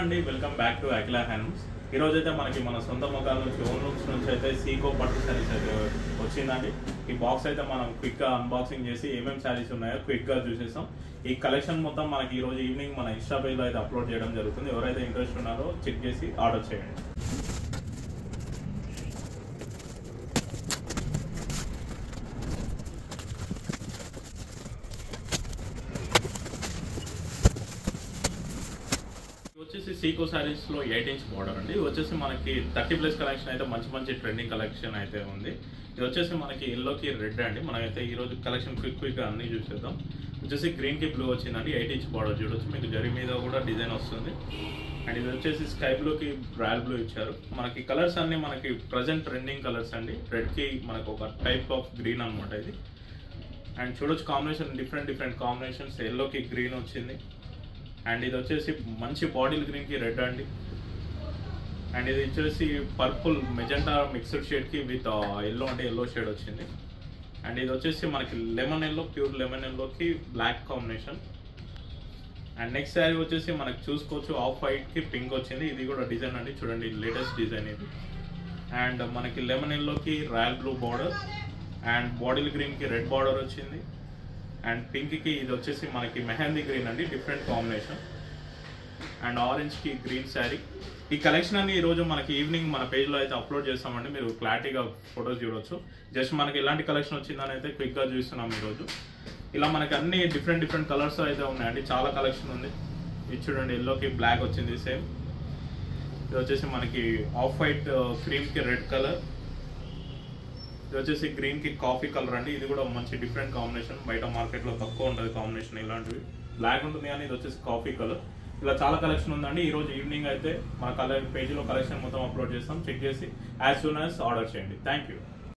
అండి, welcome back to Akhila handlooms. ఈ రోజు అయితే మనకి మన సొంత మొక్కల నుంచి ఓన్ రూమ్స్ నుంచి అయితే సీకో పట్టు శారీస్ అయితే వచ్చిందండి. ఈ బాక్స్ అయితే మనం క్విక్ గా అన్బాక్సింగ్ చేసి ఏమేమి శారీస్ ఉన్నాయో క్విక్ గా చూసేసాం. ఈ కలెక్షన్ మొత్తం మనకి ఈ రోజు ఈవినింగ్ మన ఇన్స్టా పేజ్ లో అయితే అప్లోడ్ చేయడం జరుగుతుంది. ఎవరైతే ఇంట్రెస్ట్ ఉన్నారో చెక్ చేసి ఆర్డర్ చేయండి. వచ్చేసి సీకో శారీస్ లో 8 ఇంచ్ బార్డర్ అండి. ఇది వచ్చేసి మనకి 30+ కలెక్షన్ అయితే మంచి ట్రెండింగ్ కలెక్షన్ అయితే ఉంది. ఇది వచ్చేసి మనకి ఎల్లోకి రెడ్ అండి. మనమైతే ఈ రోజు కలెక్షన్ క్విక్ గా అన్ని చూసేద్దాం. వచ్చేసి గ్రీన్ కి బ్లూ వచ్చిందండి. 8 ఇంచ్ బార్డర్ చూడొచ్చు, మీకు జరీ మీద కూడా డిజైన్ వస్తుంది. అండ్ ఇది వచ్చేసి స్కై బ్లూ కి రాయల్ బ్లూ ఇచ్చారు. మనకి కలర్స్ అన్ని మనకి ప్రజెంట్ ట్రెండింగ్ కలర్స్ అండి. రెడ్ కి మనకు ఒక టైప్ ఆఫ్ గ్రీన్ అనమాట ఇది. అండ్ చూడొచ్చు కాంబినేషన్ డిఫరెంట్ కాంబినేషన్స్. ఎల్లోకి గ్రీన్ వచ్చింది. అండ్ ఇది వచ్చేసి మంచి బాటిల్ గ్రీన్ కి రెడ్ అండి. అండ్ ఇది వచ్చేసి పర్పుల్ మెజెంటా మిక్స్డ్ షేడ్ కి విత్ ఎల్లో అంటే ఎల్లో షేడ్ వచ్చింది. అండ్ ఇది వచ్చేసి మనకి లెమన్ ఎల్లో, ప్యూర్ లెమన్ ఎల్లోకి black combination. And next sari వచ్చేసి మనకి చూసుకోవచ్చు ఆఫ్ వైట్ కి పింక్ వచ్చింది. ఇది కూడా డిజైన్ అండి, చూడండి లేటెస్ట్ డిజైన్ ఇది. అండ్ మనకి లెమన్ ఎల్లోకి royal blue border and bottle green కి రెడ్ బార్డర్ వచ్చింది. అండ్ పింక్ కి ఇది వచ్చేసి మనకి మెహందీ గ్రీన్ అండి, డిఫరెంట్ కాంబినేషన్. అండ్ ఆరెంజ్ కి గ్రీన్ శారీ. ఈ కలెక్షన్ అన్ని ఈ రోజు మనకి ఈవినింగ్ మన పేజ్ లో అయితే అప్లోడ్ చేస్తామండి. మీరు క్లారిటీగా ఫొటోస్ చూడొచ్చు. జస్ట్ మనకి ఎలాంటి కలెక్షన్ వచ్చిందని అయితే క్విక్ గా చూస్తున్నాం ఈ రోజు. ఇలా మనకి అన్ని డిఫరెంట్ కలర్స్ అయితే ఉన్నాయండి, చాలా కలెక్షన్ ఉంది. ఇది చూడండి ఎల్లోకి బ్లాక్ వచ్చింది సేమ్. ఇది వచ్చేసి మనకి ఆఫ్ వైట్ క్రీమ్ కి రెడ్ కలర్. ఇది వచ్చేసి గ్రీన్ కి కాఫీ కలర్ అండి. ఇది కూడా మంచి డిఫరెంట్ కాంబినేషన్. బయట మార్కెట్ లో తక్కువ ఉంటుంది కాంబినేషన్ ఇలాంటివి. బ్లాక్ ఉంటుంది కానీ ఇది వచ్చేసి కాఫీ కలర్. ఇలా చాలా కలెక్షన్ ఉందండి. ఈ రోజు ఈవినింగ్ అయితే మన పేజ్ లో కలెక్షన్ మొత్తం అప్లోడ్ చేస్తాం. చెక్ చేసి యాజ్ సూన్ యాజ్ ఆర్డర్ చేయండి. Thank you.